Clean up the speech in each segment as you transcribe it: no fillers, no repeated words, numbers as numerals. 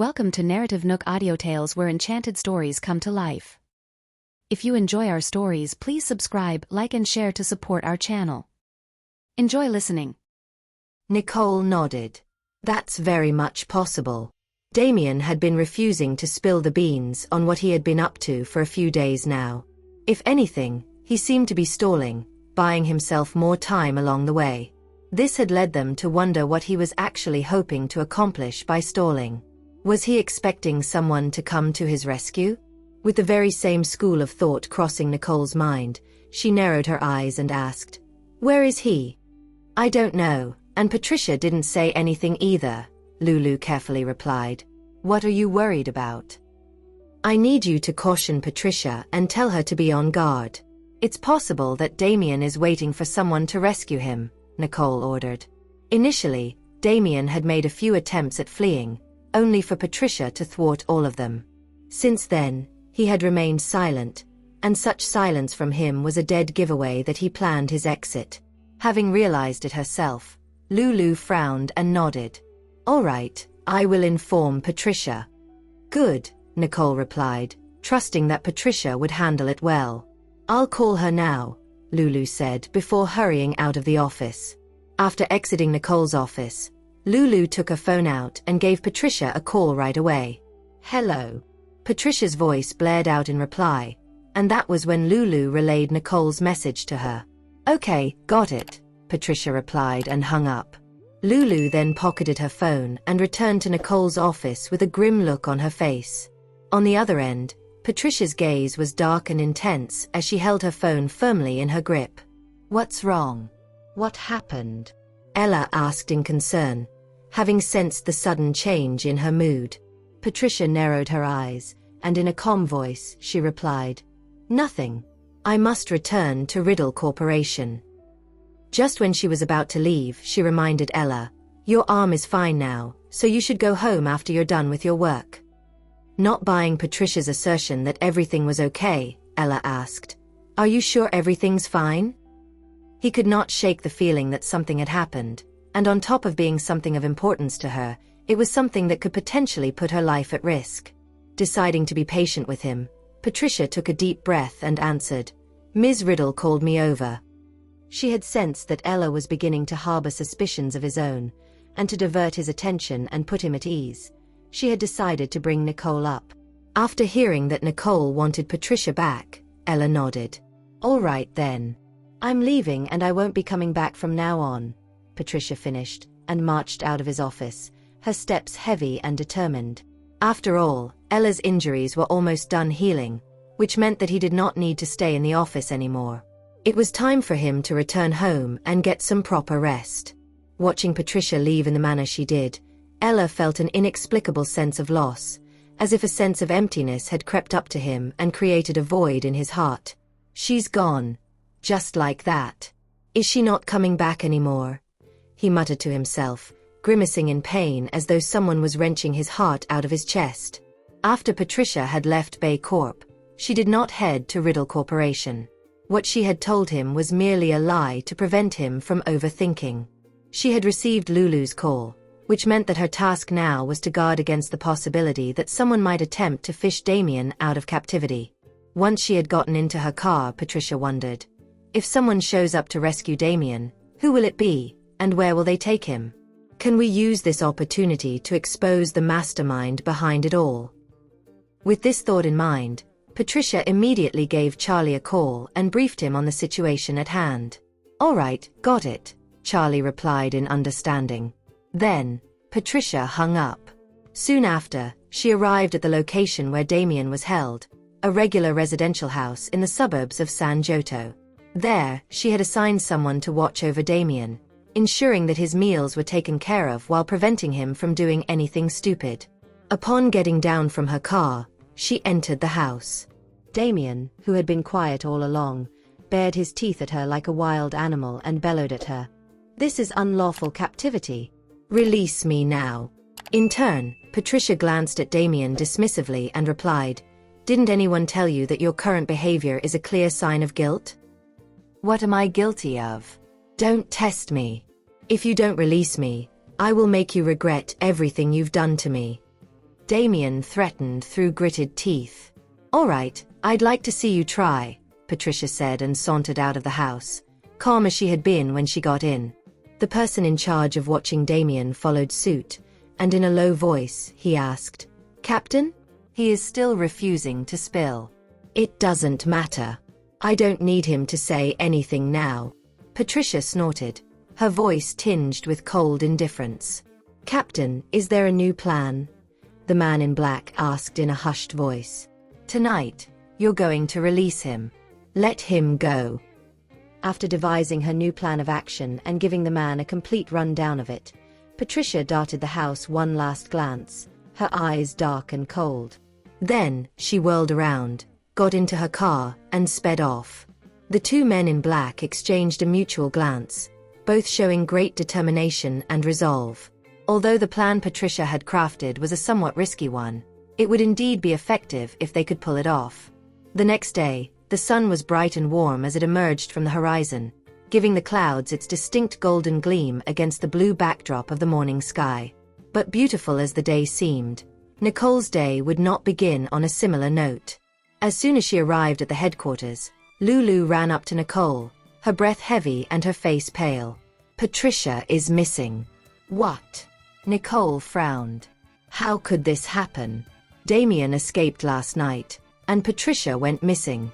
Welcome to NarrativeNook audio tales where enchanted stories come to life. If you enjoy our stories, please subscribe, like and share to support our channel. Enjoy listening. Nicole nodded. That's very much possible. Damien had been refusing to spill the beans on what he had been up to for a few days now. If anything, he seemed to be stalling, buying himself more time along the way. This had led them to wonder what he was actually hoping to accomplish by stalling. Was he expecting someone to come to his rescue? With the very same school of thought crossing Nicole's mind, she narrowed her eyes and asked, "Where is he?" "I don't know, and Patricia didn't say anything either," Lulu carefully replied. "What are you worried about?" "I need you to caution Patricia and tell her to be on guard. It's possible that Damien is waiting for someone to rescue him," Nicole ordered. Initially, Damien had made a few attempts at fleeing, only for Patricia to thwart all of them. Since then, he had remained silent, and such silence from him was a dead giveaway that he planned his exit. Having realized it herself, Lulu frowned and nodded. "All right, I will inform Patricia." "Good," Nicole replied, trusting that Patricia would handle it well. "I'll call her now," Lulu said before hurrying out of the office. After exiting Nicole's office, Lulu took her phone out and gave Patricia a call right away. "Hello." Patricia's voice blared out in reply, and that was when Lulu relayed Nicole's message to her. "Okay, got it," Patricia replied and hung up. Lulu then pocketed her phone and returned to Nicole's office with a grim look on her face. On the other end, Patricia's gaze was dark and intense as she held her phone firmly in her grip. "What's wrong? What happened?" Ella asked in concern, having sensed the sudden change in her mood. Patricia narrowed her eyes, and in a calm voice, she replied, "Nothing. I must return to Riddle Corporation." Just when she was about to leave, she reminded Ella, "Your arm is fine now, so you should go home after you're done with your work." Not buying Patricia's assertion that everything was okay, Ella asked, "Are you sure everything's fine?" He could not shake the feeling that something had happened, and on top of being something of importance to her, it was something that could potentially put her life at risk. Deciding to be patient with him, Patricia took a deep breath and answered, "Ms. Riddle called me over." She had sensed that Ella was beginning to harbor suspicions of his own, and to divert his attention and put him at ease, she had decided to bring Nicole up. After hearing that Nicole wanted Patricia back, Ella nodded. "All right then. I'm leaving and I won't be coming back from now on," Patricia finished, and marched out of his office, her steps heavy and determined. After all, Ella's injuries were almost done healing, which meant that he did not need to stay in the office anymore. It was time for him to return home and get some proper rest. Watching Patricia leave in the manner she did, Ella felt an inexplicable sense of loss, as if a sense of emptiness had crept up to him and created a void in his heart. "She's gone. Just like that. Is she not coming back anymore?" he muttered to himself, grimacing in pain as though someone was wrenching his heart out of his chest. After Patricia had left Bay Corp, she did not head to Riddle Corporation. What she had told him was merely a lie to prevent him from overthinking. She had received Lulu's call, which meant that her task now was to guard against the possibility that someone might attempt to fish Damien out of captivity. Once she had gotten into her car, Patricia wondered, if someone shows up to rescue Damien, who will it be, and where will they take him? Can we use this opportunity to expose the mastermind behind it all? With this thought in mind, Patricia immediately gave Charlie a call and briefed him on the situation at hand. "All right, got it," Charlie replied in understanding. Then, Patricia hung up. Soon after, she arrived at the location where Damien was held, a regular residential house in the suburbs of San Giotto. There, she had assigned someone to watch over Damien, ensuring that his meals were taken care of while preventing him from doing anything stupid. Upon getting down from her car, she entered the house. Damien, who had been quiet all along, bared his teeth at her like a wild animal and bellowed at her. "This is unlawful captivity. Release me now." In turn, Patricia glanced at Damien dismissively and replied, "Didn't anyone tell you that your current behavior is a clear sign of guilt?" "What am I guilty of? Don't test me. If you don't release me, I will make you regret everything you've done to me." Damien threatened through gritted teeth. "All right, I'd like to see you try," Patricia said and sauntered out of the house, calm as she had been when she got in. The person in charge of watching Damien followed suit, and in a low voice, he asked, "Captain?" "He is still refusing to spill." "It doesn't matter. I don't need him to say anything now." Patricia snorted, her voice tinged with cold indifference. "Captain, is there a new plan?" the man in black asked in a hushed voice. "Tonight, you're going to release him. Let him go." After devising her new plan of action and giving the man a complete rundown of it, Patricia darted the house one last glance, her eyes dark and cold. Then, she whirled around, got into her car, and sped off. The two men in black exchanged a mutual glance, both showing great determination and resolve. Although the plan Patricia had crafted was a somewhat risky one, it would indeed be effective if they could pull it off. The next day, the sun was bright and warm as it emerged from the horizon, giving the clouds its distinct golden gleam against the blue backdrop of the morning sky. But beautiful as the day seemed, Nicole's day would not begin on a similar note. As soon as she arrived at the headquarters, Lulu ran up to Nicole, her breath heavy and her face pale. "Patricia is missing." "What?" Nicole frowned. "How could this happen? Damien escaped last night, and Patricia went missing."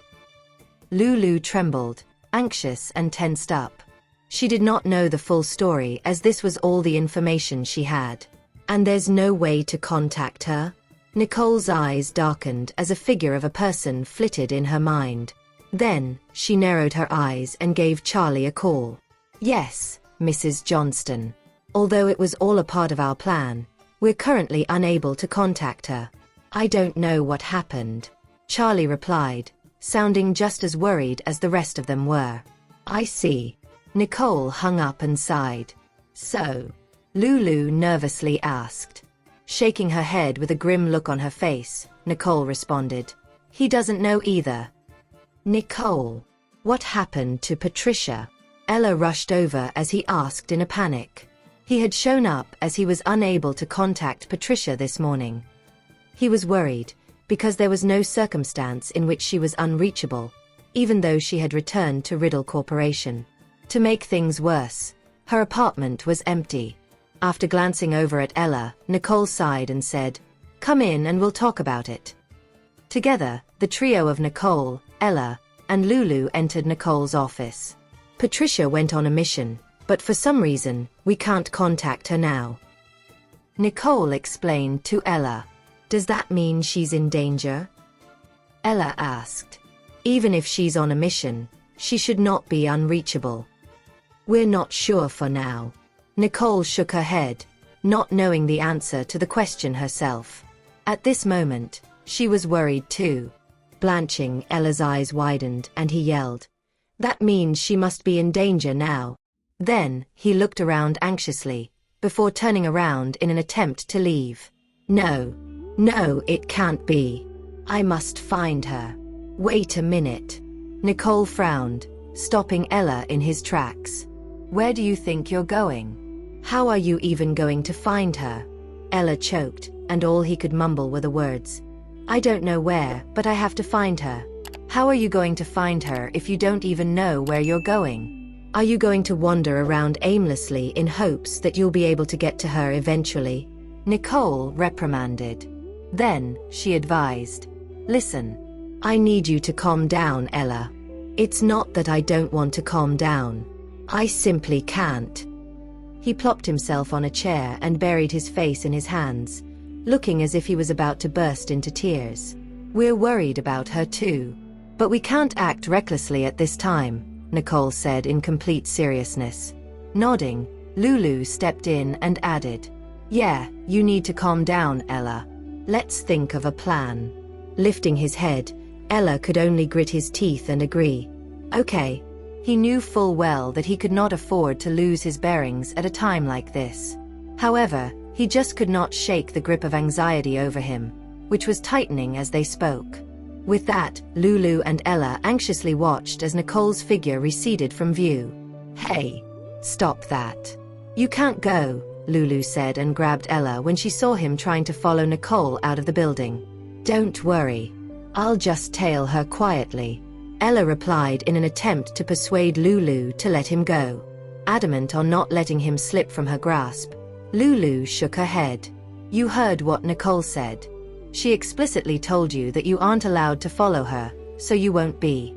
Lulu trembled, anxious and tensed up. She did not know the full story as this was all the information she had. "And there's no way to contact her?" Nicole's eyes darkened as a figure of a person flitted in her mind. Then, she narrowed her eyes and gave Charlie a call. "Yes, Mrs. Johnston. Although it was all a part of our plan, we're currently unable to contact her. I don't know what happened," Charlie replied, sounding just as worried as the rest of them were. "I see." Nicole hung up and sighed. "So?" Lulu nervously asked. Shaking her head with a grim look on her face, Nicole responded, "He doesn't know either." "Nicole, what happened to Patricia?" Ella rushed over as he asked in a panic. He had shown up as he was unable to contact Patricia this morning. He was worried, because there was no circumstance in which she was unreachable, even though she had returned to Riddle Corporation. To make things worse, her apartment was empty. After glancing over at Ella, Nicole sighed and said, "Come in and we'll talk about it." Together, the trio of Nicole, Ella, and Lulu entered Nicole's office. "Patricia went on a mission, but for some reason, we can't contact her now," Nicole explained to Ella. "Does that mean she's in danger?" Ella asked. "Even if she's on a mission, she should not be unreachable." "We're not sure for now." Nicole shook her head, not knowing the answer to the question herself. At this moment, she was worried too. Blanching, Ella's eyes widened and he yelled, "That means she must be in danger now." Then, he looked around anxiously, before turning around in an attempt to leave. No, it can't be. I must find her." "Wait a minute." Nicole frowned, stopping Ella in his tracks. "Where do you think you're going? How are you even going to find her?" Ella choked, and all he could mumble were the words, "I don't know where, but I have to find her." "How are you going to find her if you don't even know where you're going? Are you going to wander around aimlessly in hopes that you'll be able to get to her eventually?" Nicole reprimanded. Then, she advised, "Listen, I need you to calm down, Ella. It's not that I don't want to calm down. I simply can't." He plopped himself on a chair and buried his face in his hands, looking as if he was about to burst into tears. "We're worried about her too. But we can't act recklessly at this time," Nicole said in complete seriousness. Nodding, Lulu stepped in and added, "Yeah, you need to calm down, Ella. Let's think of a plan." Lifting his head, Ella could only grit his teeth and agree. Okay. He knew full well that he could not afford to lose his bearings at a time like this. However, he just could not shake the grip of anxiety over him, which was tightening as they spoke. With that, Lulu and Ella anxiously watched as Nicole's figure receded from view. "Hey, stop that. You can't go," Lulu said and grabbed Ella when she saw him trying to follow Nicole out of the building. "Don't worry. I'll just tail her quietly," Ella replied in an attempt to persuade Lulu to let him go. Adamant on not letting him slip from her grasp, Lulu shook her head. "You heard what Nicole said. She explicitly told you that you aren't allowed to follow her, so you won't be."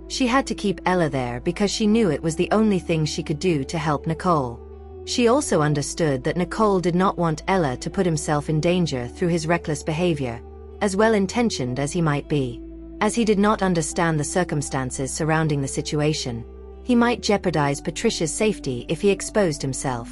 She had to keep Ella there because she knew it was the only thing she could do to help Nicole. She also understood that Nicole did not want Ella to put himself in danger through his reckless behavior, as well-intentioned as he might be. As he did not understand the circumstances surrounding the situation, he might jeopardize Patricia's safety if he exposed himself.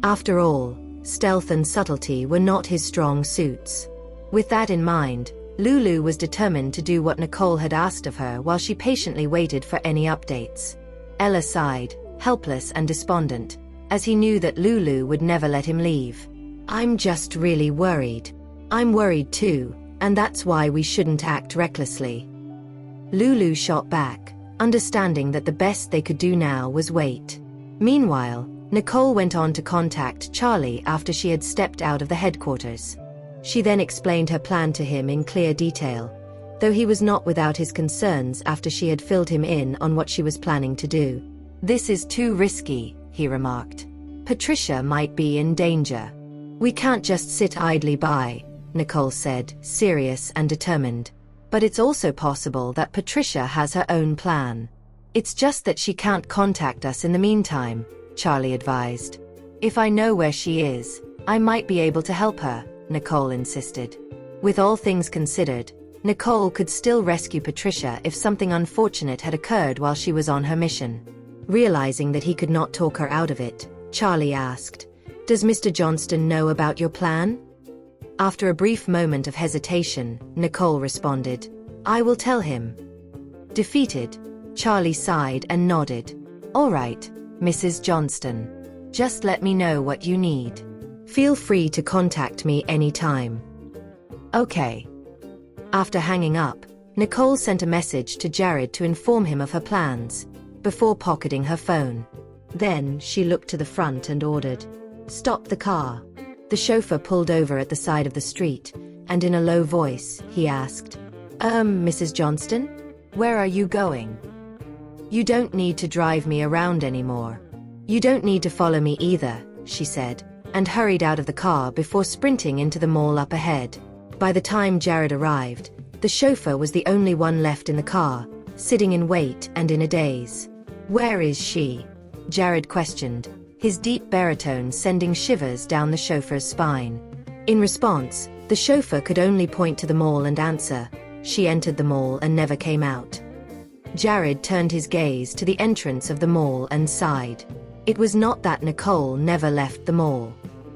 After all, stealth and subtlety were not his strong suits. With that in mind, Lulu was determined to do what Nicole had asked of her while she patiently waited for any updates. Ella sighed, helpless and despondent, as he knew that Lulu would never let him leave. "I'm just really worried." "I'm worried too, and that's why we shouldn't act recklessly." Lulu shot back, understanding that the best they could do now was wait. Meanwhile, Nicole went on to contact Charlie after she had stepped out of the headquarters. She then explained her plan to him in clear detail, though he was not without his concerns after she had filled him in on what she was planning to do. "This is too risky," he remarked. "Patricia might be in danger." "We can't just sit idly by," Nicole said, serious and determined. "But it's also possible that Patricia has her own plan. It's just that she can't contact us in the meantime," Charlie advised. "If I know where she is, I might be able to help her," Nicole insisted. With all things considered, Nicole could still rescue Patricia if something unfortunate had occurred while she was on her mission. Realizing that he could not talk her out of it, Charlie asked, "Does Mr. Johnston know about your plan?" After a brief moment of hesitation, Nicole responded, "I will tell him." Defeated, Charlie sighed and nodded. "All right, Mrs. Johnston. Just let me know what you need. Feel free to contact me anytime." "Okay." After hanging up, Nicole sent a message to Jared to inform him of her plans, before pocketing her phone. Then she looked to the front and ordered, "Stop the car." The chauffeur pulled over at the side of the street, and in a low voice, he asked, Mrs. Johnston? Where are you going?" "You don't need to drive me around anymore." "You don't need to follow me either," she said, and hurried out of the car before sprinting into the mall up ahead. By the time Jared arrived, the chauffeur was the only one left in the car, sitting in wait and in a daze. "Where is she?" Jared questioned, his deep baritone sending shivers down the chauffeur's spine. In response, the chauffeur could only point to the mall and answer, "She entered the mall and never came out." Jared turned his gaze to the entrance of the mall and sighed. It was not that Nicole never left the mall.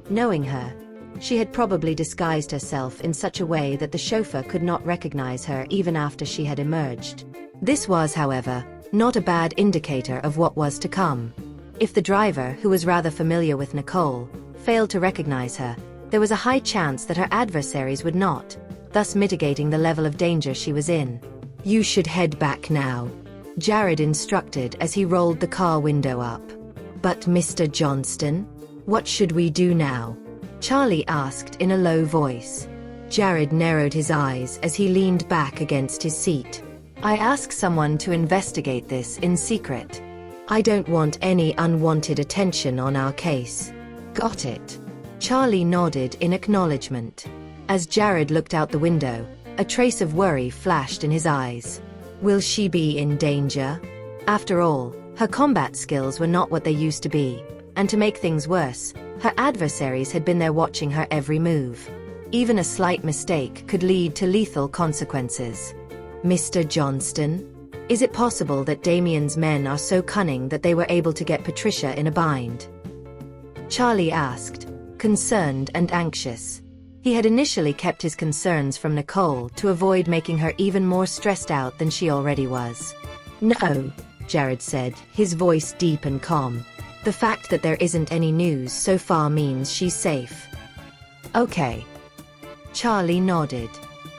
Knowing her, she had probably disguised herself in such a way that the chauffeur could not recognize her even after she had emerged. This was, however, not a bad indicator of what was to come. If the driver, who was rather familiar with Nicole, failed to recognize her, there was a high chance that her adversaries would not, thus mitigating the level of danger she was in. "You should head back now," Jared instructed as he rolled the car window up. "But Mr. Johnston, what should we do now?" Charlie asked in a low voice. Jared narrowed his eyes as he leaned back against his seat. "I asked someone to investigate this in secret. I don't want any unwanted attention on our case." "Got it." Charlie nodded in acknowledgement. As Jared looked out the window, a trace of worry flashed in his eyes. Will she be in danger? After all, her combat skills were not what they used to be, and to make things worse, her adversaries had been there watching her every move. Even a slight mistake could lead to lethal consequences. "Mr. Johnston? Is it possible that Damien's men are so cunning that they were able to get Patricia in a bind?" Charlie asked, concerned and anxious. He had initially kept his concerns from Nicole to avoid making her even more stressed out than she already was. "No," Jared said, his voice deep and calm. "The fact that there isn't any news so far means she's safe." "Okay." Charlie nodded.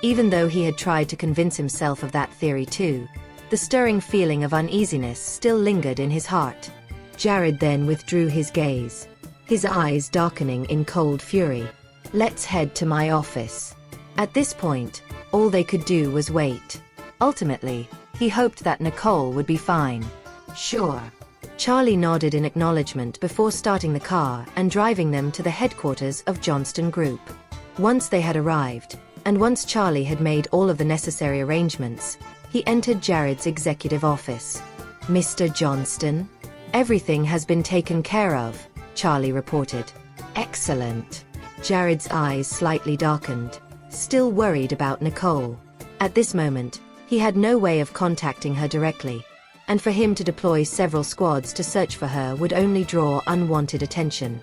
Even though he had tried to convince himself of that theory too, the stirring feeling of uneasiness still lingered in his heart. Jared then withdrew his gaze. his eyes darkening in cold fury. "Let's head to my office." At this point, all they could do was wait. Ultimately, he hoped that Nicole would be fine. "Sure." Charlie nodded in acknowledgement before starting the car and driving them to the headquarters of Johnston Group. Once they had arrived, and once Charlie had made all of the necessary arrangements, he entered Jared's executive office. "Mr. Johnston, everything has been taken care of," Charlie reported. "Excellent." Jared's eyes slightly darkened, still worried about Nicole. At this moment, he had no way of contacting her directly, and for him to deploy several squads to search for her would only draw unwanted attention.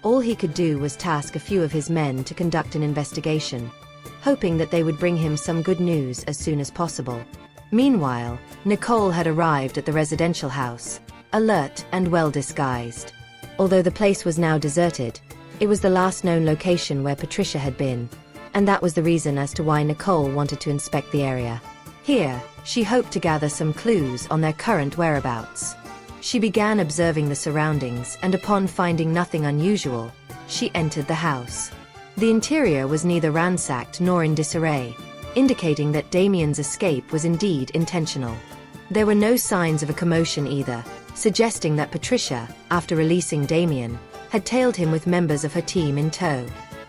All he could do was task a few of his men to conduct an investigation, hoping that they would bring him some good news as soon as possible. Meanwhile, Nicole had arrived at the residential house, alert and well disguised. Although the place was now deserted, it was the last known location where Patricia had been, and that was the reason as to why Nicole wanted to inspect the area. Here, she hoped to gather some clues on their current whereabouts. She began observing the surroundings, and upon finding nothing unusual, she entered the house. The interior was neither ransacked nor in disarray, indicating that Damien's escape was indeed intentional. There were no signs of a commotion either, suggesting that Patricia, after releasing Damien, had tailed him with members of her team in tow.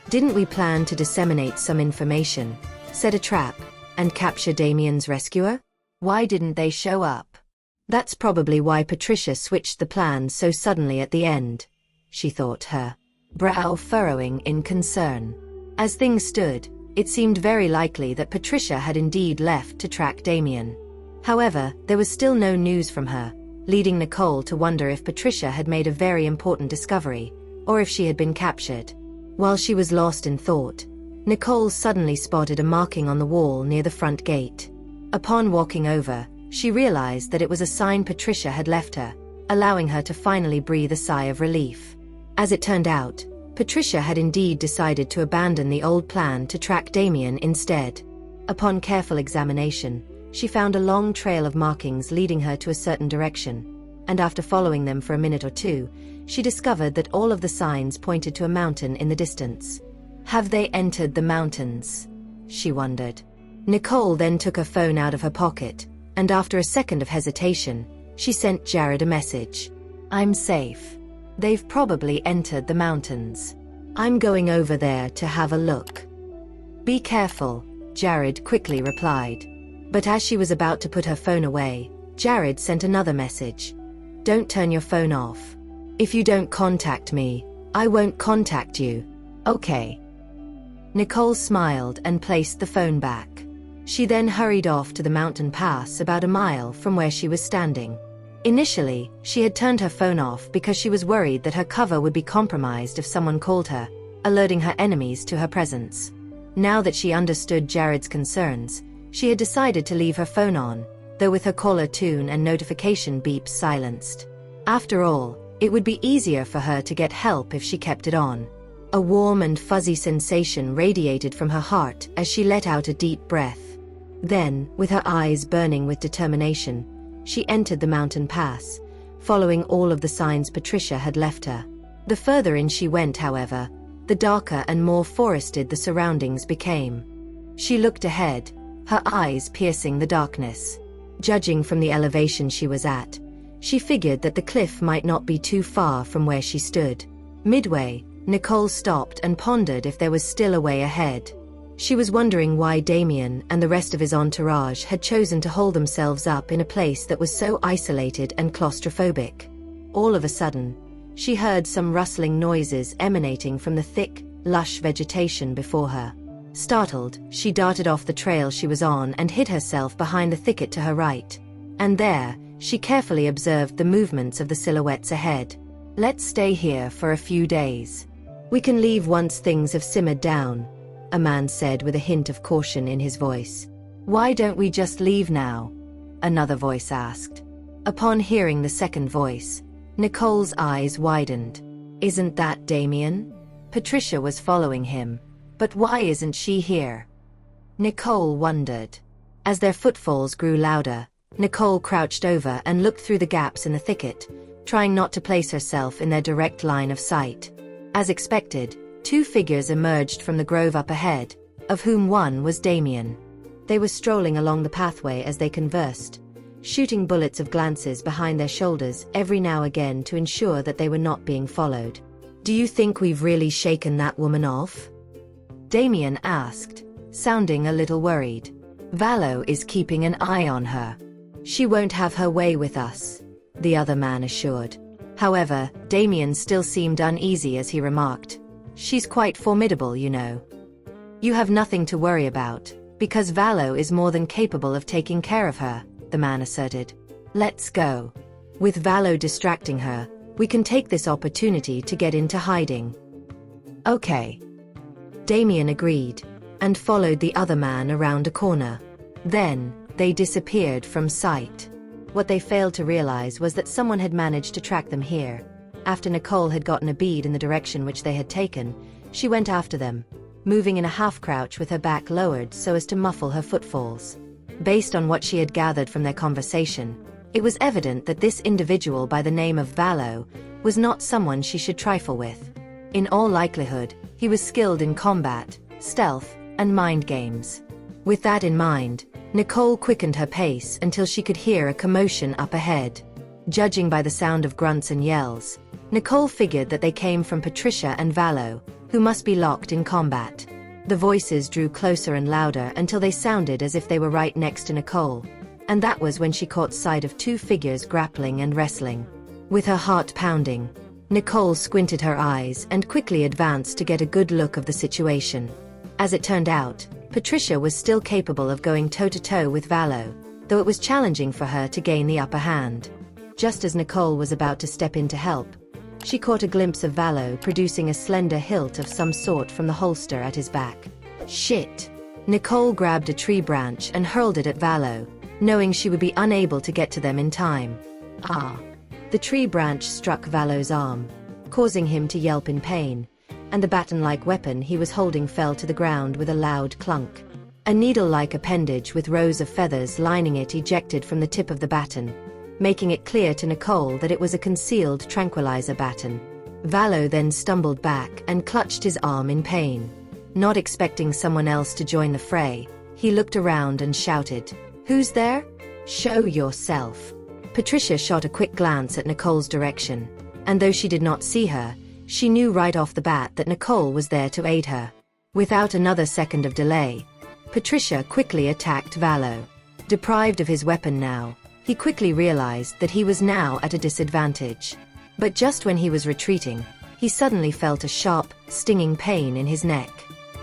"Didn't we plan to disseminate some information, set a trap, and capture Damien's rescuer? Why didn't they show up? That's probably why Patricia switched the plans so suddenly at the end," she thought, her brow furrowing in concern. As things stood, it seemed very likely that Patricia had indeed left to track Damien. However, there was still no news from her, leading Nicole to wonder if Patricia had made a very important discovery, or if she had been captured. While she was lost in thought, Nicole suddenly spotted a marking on the wall near the front gate. Upon walking over, she realized that it was a sign Patricia had left her, allowing her to finally breathe a sigh of relief. As it turned out, Patricia had indeed decided to abandon the old plan to track Damien instead. Upon careful examination, she found a long trail of markings leading her to a certain direction, and after following them for a minute or two, she discovered that all of the signs pointed to a mountain in the distance. Have they entered the mountains? She wondered. Nicole then took her phone out of her pocket, and after a second of hesitation, she sent Jared a message. "I'm safe. They've probably entered the mountains. I'm going over there to have a look." "Be careful," Jared quickly replied. But as she was about to put her phone away, Jared sent another message. "Don't turn your phone off. If you don't contact me, I won't contact you. Okay." Nicole smiled and placed the phone back. She then hurried off to the mountain pass about a mile from where she was standing. Initially, she had turned her phone off because she was worried that her cover would be compromised if someone called her, alerting her enemies to her presence. Now that she understood Jared's concerns, she had decided to leave her phone on, though with her caller tune and notification beeps silenced. After all, it would be easier for her to get help if she kept it on. A warm and fuzzy sensation radiated from her heart as she let out a deep breath. Then, with her eyes burning with determination, she entered the mountain pass, following all of the signs Patricia had left her. The further in she went, however, the darker and more forested the surroundings became. She looked ahead, her eyes piercing the darkness. Judging from the elevation she was at, she figured that the cliff might not be too far from where she stood. Midway, Nicole stopped and pondered if there was still a way ahead. She was wondering why Damien and the rest of his entourage had chosen to hold themselves up in a place that was so isolated and claustrophobic. All of a sudden, she heard some rustling noises emanating from the thick, lush vegetation before her. Startled, she darted off the trail she was on and hid herself behind the thicket to her right. And there, she carefully observed the movements of the silhouettes ahead. "Let's stay here for a few days. We can leave once things have simmered down," a man said with a hint of caution in his voice. "Why don't we just leave now?" another voice asked. Upon hearing the second voice, Nicole's eyes widened. "Isn't that Damien?" Patricia was following him. But why isn't she here? Nicole wondered. As their footfalls grew louder, Nicole crouched over and looked through the gaps in the thicket, trying not to place herself in their direct line of sight. As expected, two figures emerged from the grove up ahead, of whom one was Damien. They were strolling along the pathway as they conversed, shooting bullets of glances behind their shoulders every now and again to ensure that they were not being followed. "Do you think we've really shaken that woman off?" Damien asked, sounding a little worried. "Valo is keeping an eye on her. She won't have her way with us," the other man assured. However, Damien still seemed uneasy as he remarked, "She's quite formidable, you know." "You have nothing to worry about, because Valo is more than capable of taking care of her," the man asserted. "Let's go. With Valo distracting her, we can take this opportunity to get into hiding." "Okay." Damien agreed, and followed the other man around a corner. Then, they disappeared from sight. What they failed to realize was that someone had managed to track them here. After Nicole had gotten a bead in the direction which they had taken, she went after them, moving in a half-crouch with her back lowered so as to muffle her footfalls. Based on what she had gathered from their conversation, it was evident that this individual by the name of Valo was not someone she should trifle with. In all likelihood, he was skilled in combat, stealth, and mind games. With that in mind, Nicole quickened her pace until she could hear a commotion up ahead. Judging by the sound of grunts and yells, Nicole figured that they came from Patricia and Valo, who must be locked in combat. The voices drew closer and louder until they sounded as if they were right next to Nicole, and that was when she caught sight of two figures grappling and wrestling. With her heart pounding, Nicole squinted her eyes and quickly advanced to get a good look of the situation. As it turned out, Patricia was still capable of going toe-to-toe with Valo, though it was challenging for her to gain the upper hand. Just as Nicole was about to step in to help, she caught a glimpse of Valo producing a slender hilt of some sort from the holster at his back. "Shit!" Nicole grabbed a tree branch and hurled it at Valo, knowing she would be unable to get to them in time. "Ah!" The tree branch struck Valo's arm, causing him to yelp in pain, and the baton-like weapon he was holding fell to the ground with a loud clunk. A needle-like appendage with rows of feathers lining it ejected from the tip of the baton, making it clear to Nicole that it was a concealed tranquilizer baton. Valo then stumbled back and clutched his arm in pain. Not expecting someone else to join the fray, he looked around and shouted, "Who's there? Show yourself." Patricia shot a quick glance at Nicole's direction, and though she did not see her, she knew right off the bat that Nicole was there to aid her. Without another second of delay, Patricia quickly attacked Valo. Deprived of his weapon now, he quickly realized that he was now at a disadvantage. But just when he was retreating, he suddenly felt a sharp, stinging pain in his neck.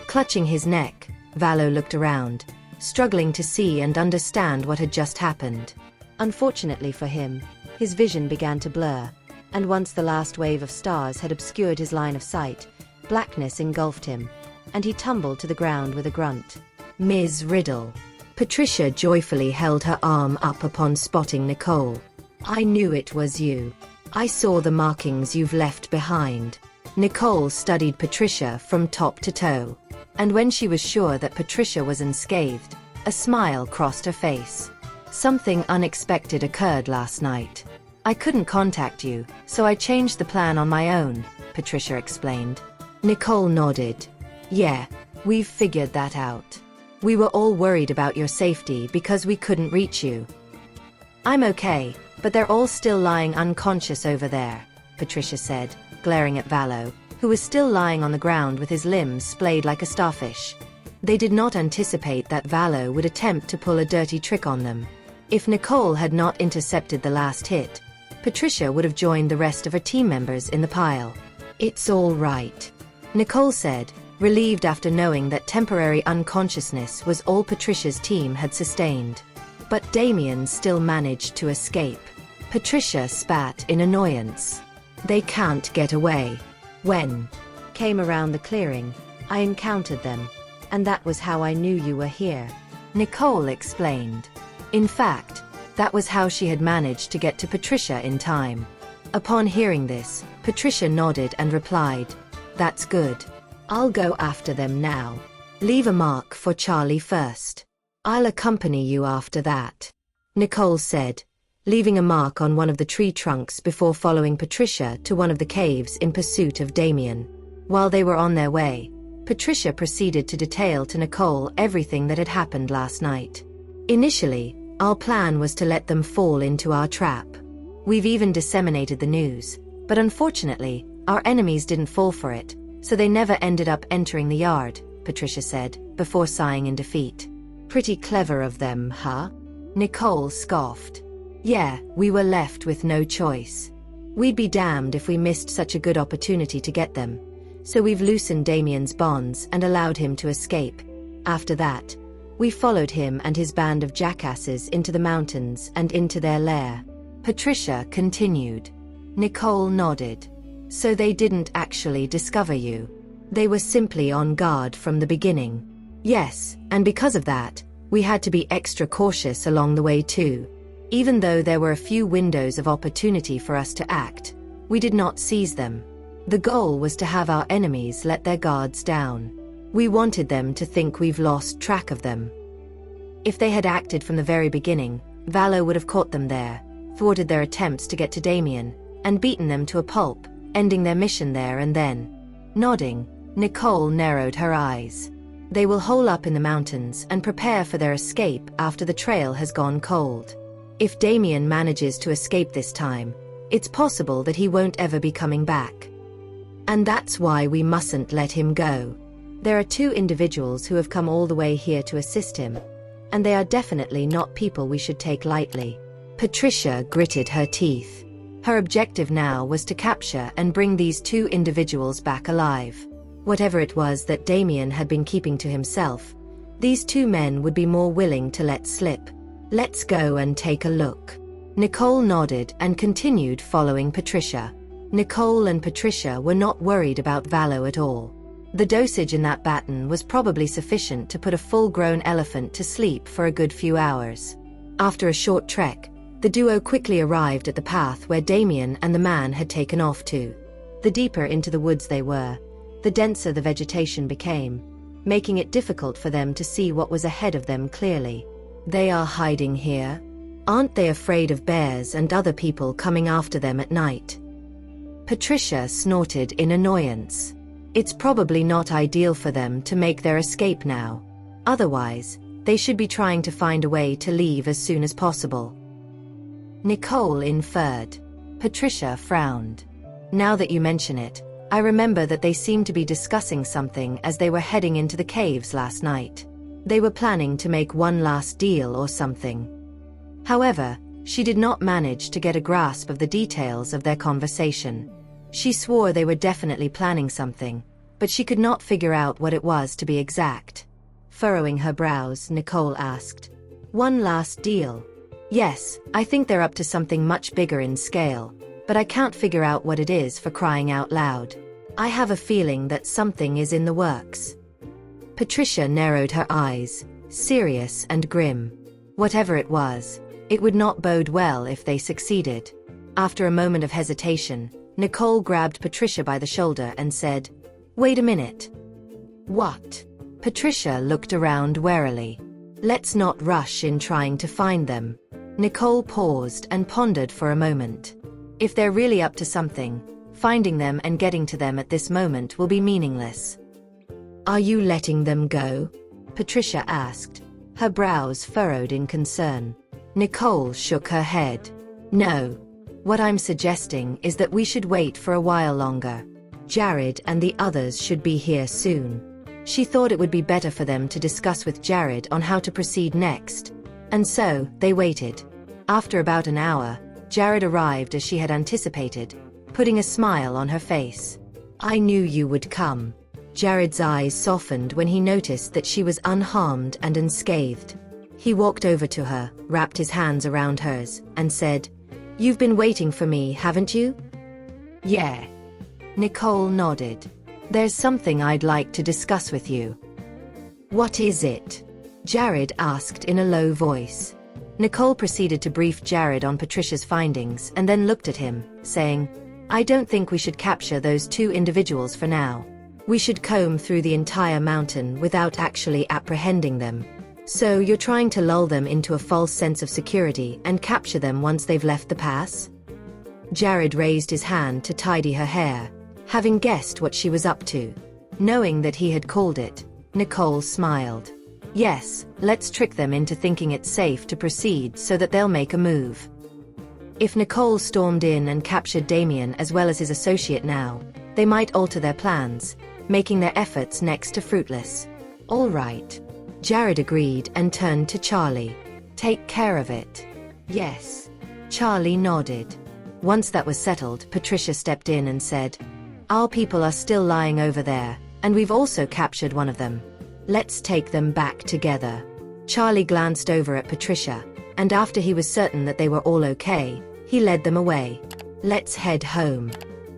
Clutching his neck, Valo looked around, struggling to see and understand what had just happened. Unfortunately for him, his vision began to blur, and once the last wave of stars had obscured his line of sight, blackness engulfed him, and he tumbled to the ground with a grunt. "Ms. Riddle." Patricia joyfully held her arm up upon spotting Nicole. "I knew it was you. I saw the markings you've left behind." Nicole studied Patricia from top to toe, and when she was sure that Patricia was unscathed, a smile crossed her face. "Something unexpected occurred last night. I couldn't contact you, so I changed the plan on my own," Patricia explained. Nicole nodded. "Yeah, we've figured that out. We were all worried about your safety because we couldn't reach you." "I'm okay, but they're all still lying unconscious over there," Patricia said, glaring at Valo, who was still lying on the ground with his limbs splayed like a starfish. They did not anticipate that Valo would attempt to pull a dirty trick on them. If Nicole had not intercepted the last hit, Patricia would have joined the rest of her team members in the pile. "It's all right," Nicole said, relieved after knowing that temporary unconsciousness was all Patricia's team had sustained. But Damien still managed to escape. Patricia spat in annoyance. "They can't get away. When came around the clearing, I encountered them, and that was how I knew you were here," Nicole explained. In fact, that was how she had managed to get to Patricia in time. Upon hearing this, Patricia nodded and replied, "That's good. I'll go after them now. Leave a mark for Charlie first. I'll accompany you after that," Nicole said, leaving a mark on one of the tree trunks before following Patricia to one of the caves in pursuit of Damien. While they were on their way, Patricia proceeded to detail to Nicole everything that had happened last night. Initially, our plan was to let them fall into our trap. We've even disseminated the news, but unfortunately, our enemies didn't fall for it, so they never ended up entering the yard, Patricia said, before sighing in defeat. Pretty clever of them, huh? Nicole scoffed. Yeah, we were left with no choice. We'd be damned if we missed such a good opportunity to get them, so we've loosened Damien's bonds and allowed him to escape. After that, we followed him and his band of jackasses into the mountains and into their lair. Patricia continued. Nicole nodded. So they didn't actually discover you. They were simply on guard from the beginning. Yes, and because of that, we had to be extra cautious along the way too. Even though there were a few windows of opportunity for us to act, we did not seize them. The goal was to have our enemies let their guards down. We wanted them to think we've lost track of them. If they had acted from the very beginning, Valor would have caught them there, thwarted their attempts to get to Damien, and beaten them to a pulp, ending their mission there and then. Nodding, Nicole narrowed her eyes. They will hole up in the mountains and prepare for their escape after the trail has gone cold. If Damien manages to escape this time, it's possible that he won't ever be coming back. And that's why we mustn't let him go. There are two individuals who have come all the way here to assist him, and they are definitely not people we should take lightly. Patricia gritted her teeth. Her objective now was to capture and bring these two individuals back alive. Whatever it was that Damien had been keeping to himself, these two men would be more willing to let slip. Let's go and take a look. Nicole nodded and continued following Patricia. Nicole and Patricia were not worried about Valo at all. The dosage in that baton was probably sufficient to put a full-grown elephant to sleep for a good few hours. After a short trek, the duo quickly arrived at the path where Damien and the man had taken off to. The deeper into the woods they were, the denser the vegetation became, making it difficult for them to see what was ahead of them clearly. They are hiding here? Aren't they afraid of bears and other people coming after them at night? Patricia snorted in annoyance. It's probably not ideal for them to make their escape now. Otherwise, they should be trying to find a way to leave as soon as possible. Nicole inferred. Patricia frowned. Now that you mention it, I remember that they seemed to be discussing something as they were heading into the caves last night. They were planning to make one last deal or something. However, she did not manage to get a grasp of the details of their conversation. She swore they were definitely planning something, but she could not figure out what it was to be exact. Furrowing her brows, Nicole asked, "One last deal?" "Yes, I think they're up to something much bigger in scale, but I can't figure out what it is for crying out loud. I have a feeling that something is in the works." Patricia narrowed her eyes, serious and grim. Whatever it was, it would not bode well if they succeeded. After a moment of hesitation, Nicole grabbed Patricia by the shoulder and said, "Wait a minute." "What?" Patricia looked around warily. "Let's not rush in trying to find them." Nicole paused and pondered for a moment. If they're really up to something, finding them and getting to them at this moment will be meaningless. "Are you letting them go?" Patricia asked, her brows furrowed in concern. Nicole shook her head. "No. What I'm suggesting is that we should wait for a while longer. Jared and the others should be here soon." She thought it would be better for them to discuss with Jared on how to proceed next. And so, they waited. After about an hour, Jared arrived as she had anticipated, putting a smile on her face. "I knew you would come." Jared's eyes softened when he noticed that she was unharmed and unscathed. He walked over to her, wrapped his hands around hers, and said, "You've been waiting for me, haven't you?" "Yeah." Nicole nodded. "There's something I'd like to discuss with you." "What is it?" Jared asked in a low voice. Nicole proceeded to brief Jared on Patricia's findings and then looked at him, saying, "I don't think we should capture those two individuals for now. We should comb through the entire mountain without actually apprehending them. So you're trying to lull them into a false sense of security and capture them once they've left the pass?" Jared raised his hand to tidy her hair, Having guessed what she was up to, knowing that he had called it, Nicole smiled. Yes, let's trick them into thinking it's safe to proceed so that they'll make a move. If Nicole stormed in and captured Damien as well as his associate now, they might alter their plans, making their efforts next to fruitless. All right. Jared agreed and turned to Charlie. Take care of it. Yes. Charlie nodded. Once that was settled, Patricia stepped in and said, Our people are still lying over there, and we've also captured one of them. Let's take them back together. Charlie glanced over at Patricia, and after he was certain that they were all okay, he led them away. Let's head home,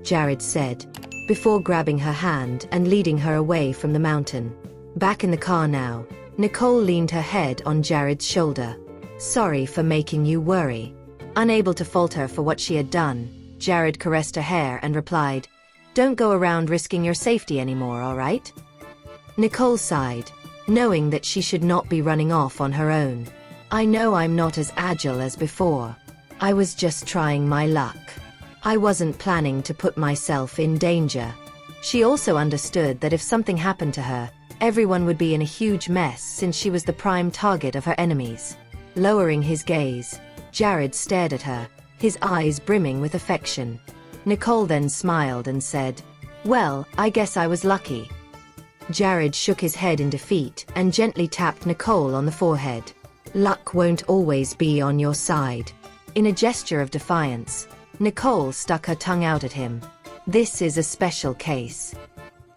Jared said, before grabbing her hand and leading her away from the mountain. Back in the car now, Nicole leaned her head on Jared's shoulder. Sorry for making you worry. Unable to fault her for what she had done, Jared caressed her hair and replied, Don't go around risking your safety anymore, all right? Nicole sighed, knowing that she should not be running off on her own. I know I'm not as agile as before. I was just trying my luck. I wasn't planning to put myself in danger. She also understood that if something happened to her, everyone would be in a huge mess since she was the prime target of her enemies. Lowering his gaze, Jared stared at her, his eyes brimming with affection. Nicole then smiled and said, Well, I guess I was lucky. Jared shook his head in defeat and gently tapped Nicole on the forehead. Luck won't always be on your side. In a gesture of defiance, Nicole stuck her tongue out at him. This is a special case.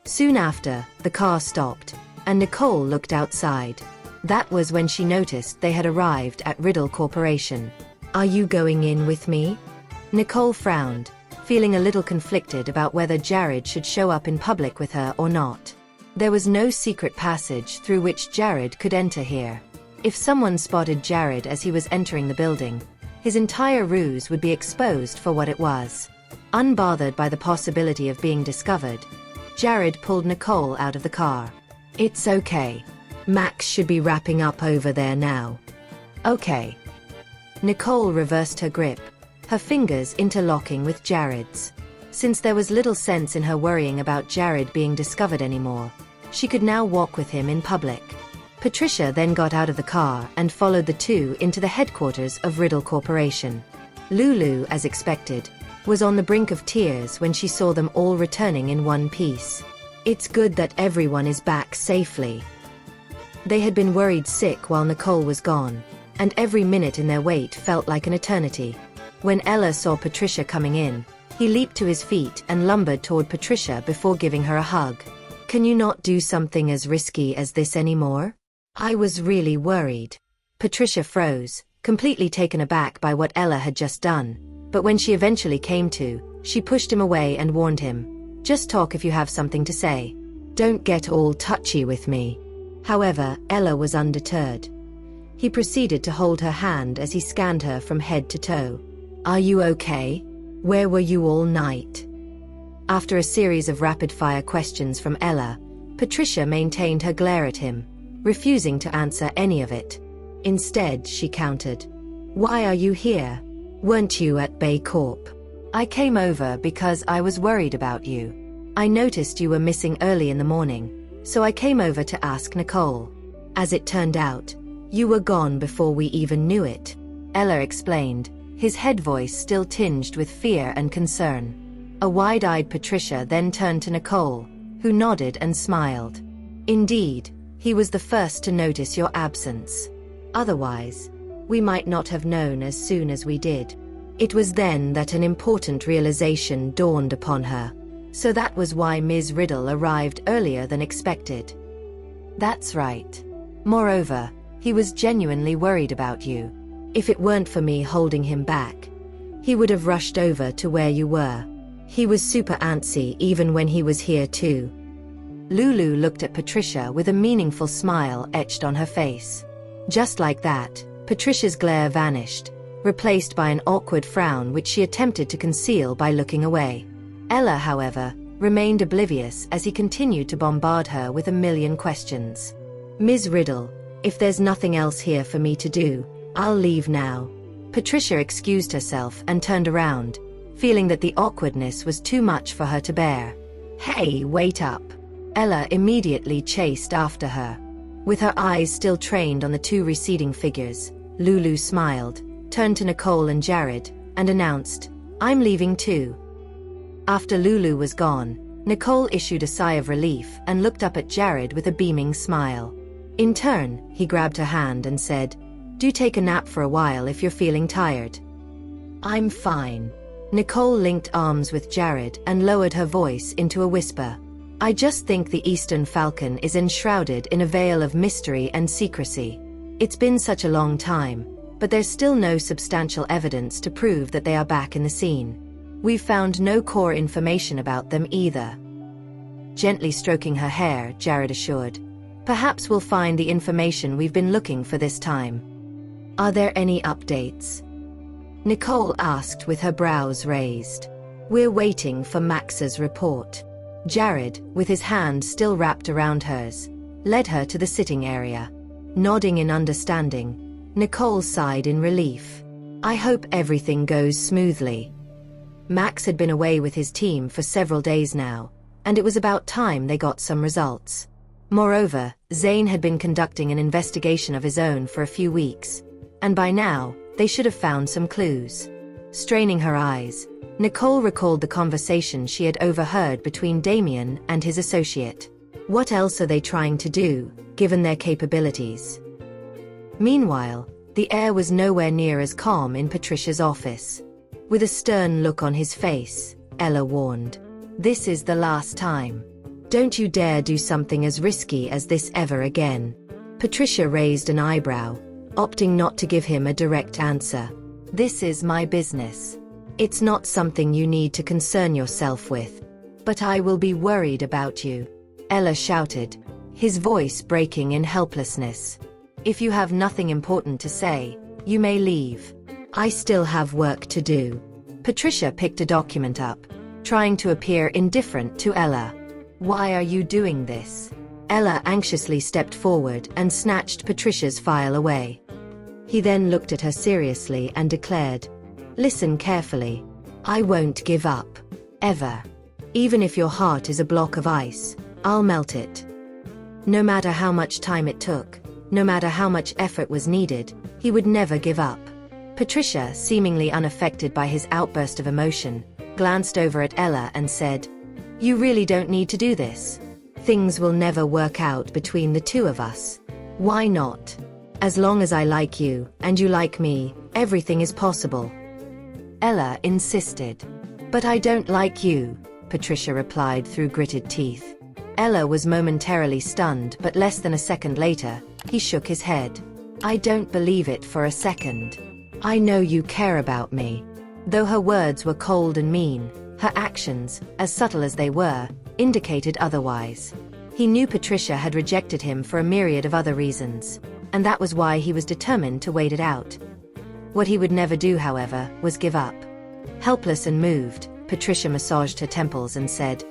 Soon after, the car stopped, and Nicole looked outside. That was when she noticed they had arrived at Riddle Corporation. Are you going in with me? Nicole frowned, feeling a little conflicted about whether Jared should show up in public with her or not. There was no secret passage through which Jared could enter here. If someone spotted Jared as he was entering the building, his entire ruse would be exposed for what it was. Unbothered by the possibility of being discovered, Jared pulled Nicole out of the car. It's okay. Max should be wrapping up over there now. Okay. Nicole reversed her grip, her fingers interlocking with Jared's. Since there was little sense in her worrying about Jared being discovered anymore, she could now walk with him in public. Patricia then got out of the car and followed the two into the headquarters of Riddle Corporation. Lulu, as expected, was on the brink of tears when she saw them all returning in one piece. It's good that everyone is back safely. They had been worried sick while Nicole was gone, and every minute in their wait felt like an eternity. When Ella saw Patricia coming in, he leaped to his feet and lumbered toward Patricia before giving her a hug. Can you not do something as risky as this anymore? I was really worried. Patricia froze, completely taken aback by what Ella had just done, but when she eventually came to, she pushed him away and warned him, Just talk if you have something to say. Don't get all touchy with me. However, Ella was undeterred. He proceeded to hold her hand as he scanned her from head to toe. Are you okay? Where were you all night? After a series of rapid-fire questions from Ella, Patricia maintained her glare at him, refusing to answer any of it. Instead, she countered. Why are you here? Weren't you at Bay Corp? I came over because I was worried about you. I noticed you were missing early in the morning, so I came over to ask Nicole. As it turned out, you were gone before we even knew it, Ella explained, his head voice still tinged with fear and concern. A wide-eyed Patricia then turned to Nicole, who nodded and smiled. Indeed, he was the first to notice your absence. Otherwise, we might not have known as soon as we did. It was then that an important realization dawned upon her. So that was why Ms. Riddle arrived earlier than expected. That's right. Moreover, he was genuinely worried about you. If it weren't for me holding him back, he would have rushed over to where you were. He was super antsy even when he was here too. Lulu looked at Patricia with a meaningful smile etched on her face. Just like that, Patricia's glare vanished, replaced by an awkward frown which she attempted to conceal by looking away. Ella, however, remained oblivious as he continued to bombard her with a million questions. Ms. Riddle, if there's nothing else here for me to do, I'll leave now. Patricia excused herself and turned around, feeling that the awkwardness was too much for her to bear. Hey, wait up. Ella immediately chased after her. With her eyes still trained on the two receding figures, Lulu smiled, turned to Nicole and Jared, and announced, "I'm leaving too." After Lulu was gone, Nicole issued a sigh of relief and looked up at Jared with a beaming smile. In turn, he grabbed her hand and said, "Do take a nap for a while if you're feeling tired." "I'm fine." Nicole linked arms with Jared and lowered her voice into a whisper. "I just think the Eastern Falcon is enshrouded in a veil of mystery and secrecy. It's been such a long time, but there's still no substantial evidence to prove that they are back in the scene. We've found no core information about them either." Gently stroking her hair, Jared assured, "Perhaps we'll find the information we've been looking for this time." "Are there any updates?" Nicole asked with her brows raised. "We're waiting for Max's report." Jared, with his hand still wrapped around hers, led her to the sitting area. Nodding in understanding, Nicole sighed in relief. "I hope everything goes smoothly." Max had been away with his team for several days now, and it was about time they got some results. Moreover, Zane had been conducting an investigation of his own for a few weeks, and by now, they should have found some clues. Straining her eyes, Nicole recalled the conversation she had overheard between Damien and his associate. What else are they trying to do, given their capabilities? Meanwhile, the air was nowhere near as calm in Patricia's office. With a stern look on his face, Ella warned, "This is the last time. Don't you dare do something as risky as this ever again." Patricia raised an eyebrow, opting not to give him a direct answer. "This is my business. It's not something you need to concern yourself with. But I will be worried about you," Ella shouted, his voice breaking in helplessness. "If you have nothing important to say, you may leave. I still have work to do." Patricia picked a document up, trying to appear indifferent to Ella. "Why are you doing this?" Ella anxiously stepped forward and snatched Patricia's file away. He then looked at her seriously and declared, "Listen carefully. I won't give up. Ever. Even if your heart is a block of ice, I'll melt it." No matter how much time it took, no matter how much effort was needed, he would never give up. Patricia, seemingly unaffected by his outburst of emotion, glanced over at Ella and said, "You really don't need to do this. Things will never work out between the two of us. Why not? As long as I like you, and you like me, everything is possible." Ella insisted. "But I don't like you," Patricia replied through gritted teeth. Ella was momentarily stunned, but less than a second later, he shook his head. "I don't believe it for a second. I know you care about me." Though her words were cold and mean, her actions, as subtle as they were, indicated otherwise. He knew Patricia had rejected him for a myriad of other reasons, and that was why he was determined to wait it out. What he would never do, however, was give up. Helpless and moved, Patricia massaged her temples and said,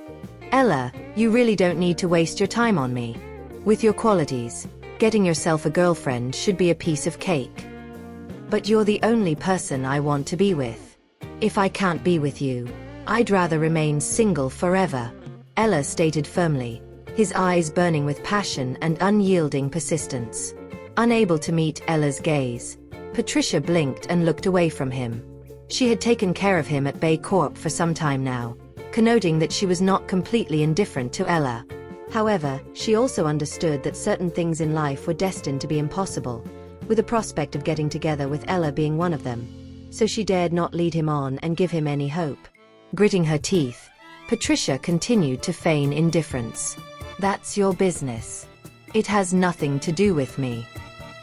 "Ella, you really don't need to waste your time on me. With your qualities, getting yourself a girlfriend should be a piece of cake. But you're the only person I want to be with. If I can't be with you, I'd rather remain single forever," Ella stated firmly, his eyes burning with passion and unyielding persistence. Unable to meet Ella's gaze, Patricia blinked and looked away from him. She had taken care of him at Bay Corp for some time now, connoting that she was not completely indifferent to Ella. However, she also understood that certain things in life were destined to be impossible, with the prospect of getting together with Ella being one of them. So she dared not lead him on and give him any hope. Gritting her teeth, Patricia continued to feign indifference. "That's your business. It has nothing to do with me."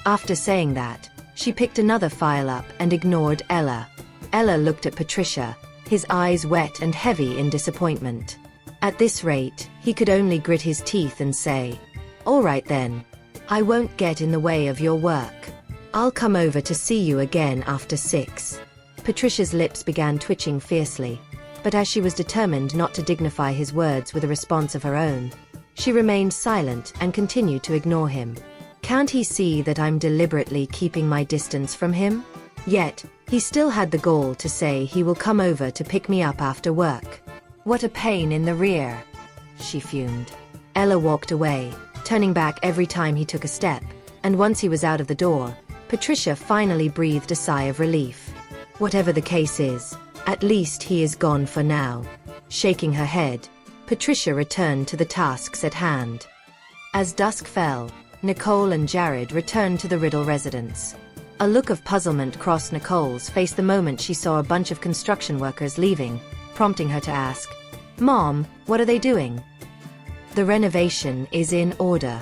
After saying that, she picked another file up and ignored Ella. Ella looked at Patricia, his eyes wet and heavy in disappointment. At this rate, he could only grit his teeth and say, "All right then. I won't get in the way of your work. I'll come over to see you again after 6. Patricia's lips began twitching fiercely, but as she was determined not to dignify his words with a response of her own, she remained silent and continued to ignore him. Can't he see that I'm deliberately keeping my distance from him? Yet, he still had the gall to say he will come over to pick me up after work. What a pain in the rear. she fumed. Ella walked away, turning back every time he took a step, and once he was out of the door, Patricia finally breathed a sigh of relief. Whatever the case is, at least he is gone for now. Shaking her head, Patricia returned to the tasks at hand. As dusk fell, Nicole and Jared returned to the Riddle residence. A look of puzzlement crossed Nicole's face the moment she saw a bunch of construction workers leaving, prompting her to ask, "Mom, what are they doing?" "The renovation is in order.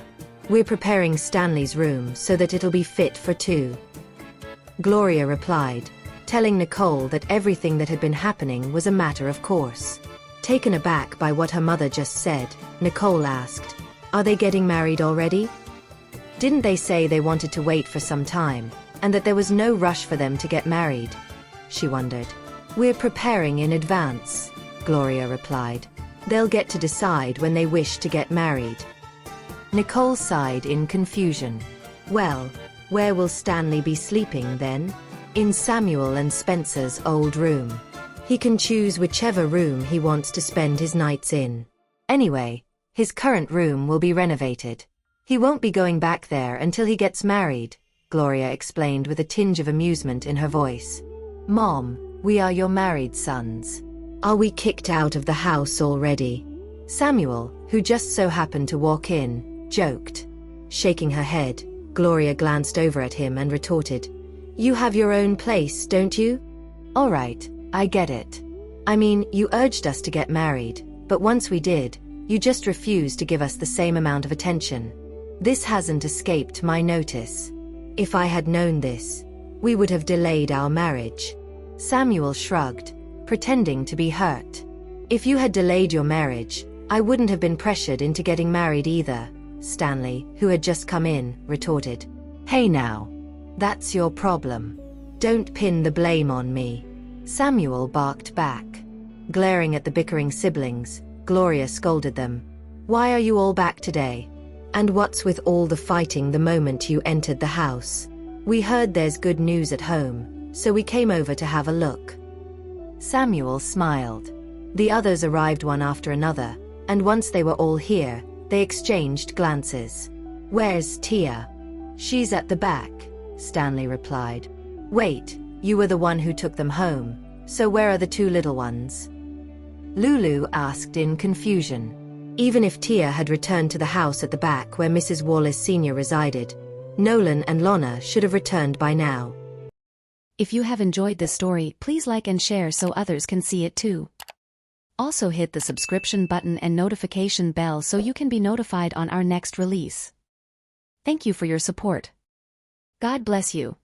We're preparing Stanley's room so that it'll be fit for two," Gloria replied, telling Nicole that everything that had been happening was a matter of course. Taken aback by what her mother just said, Nicole asked, "Are they getting married already? Didn't they say they wanted to wait for some time, and that there was no rush for them to get married?" she wondered. "We're preparing in advance," Gloria replied. "They'll get to decide when they wish to get married." Nicole sighed in confusion. "Well, where will Stanley be sleeping then?" "In Samuel and Spencer's old room. He can choose whichever room he wants to spend his nights in. Anyway, his current room will be renovated. He won't be going back there until he gets married," Gloria explained with a tinge of amusement in her voice. "Mom, we are your married sons. Are we kicked out of the house already?" Samuel, who just so happened to walk in, joked. Shaking her head, Gloria glanced over at him and retorted, "You have your own place, don't you? All right, I get it. I mean, you urged us to get married, but once we did, you just refused to give us the same amount of attention. This hasn't escaped my notice. If I had known this, we would have delayed our marriage." Samuel shrugged, pretending to be hurt. "If you had delayed your marriage, I wouldn't have been pressured into getting married either," Stanley, who had just come in, retorted. "Hey now. That's your problem. Don't pin the blame on me," Samuel barked back. Glaring at the bickering siblings, Gloria scolded them. "Why are you all back today? And what's with all the fighting the moment you entered the house? We heard there's good news at home, so we came over to have a look." Samuel smiled. The others arrived one after another, and once they were all here, they exchanged glances. "Where's Tia?" "She's at the back," Stanley replied. "Wait, you were the one who took them home, so where are the two little ones?" Lulu asked in confusion. Even if Tia had returned to the house at the back where Mrs. Wallace Sr. resided, Nolan and Lonna should have returned by now. If you have enjoyed this story, please like and share so others can see it too. Also hit the subscription button and notification bell so you can be notified on our next release. Thank you for your support. God bless you.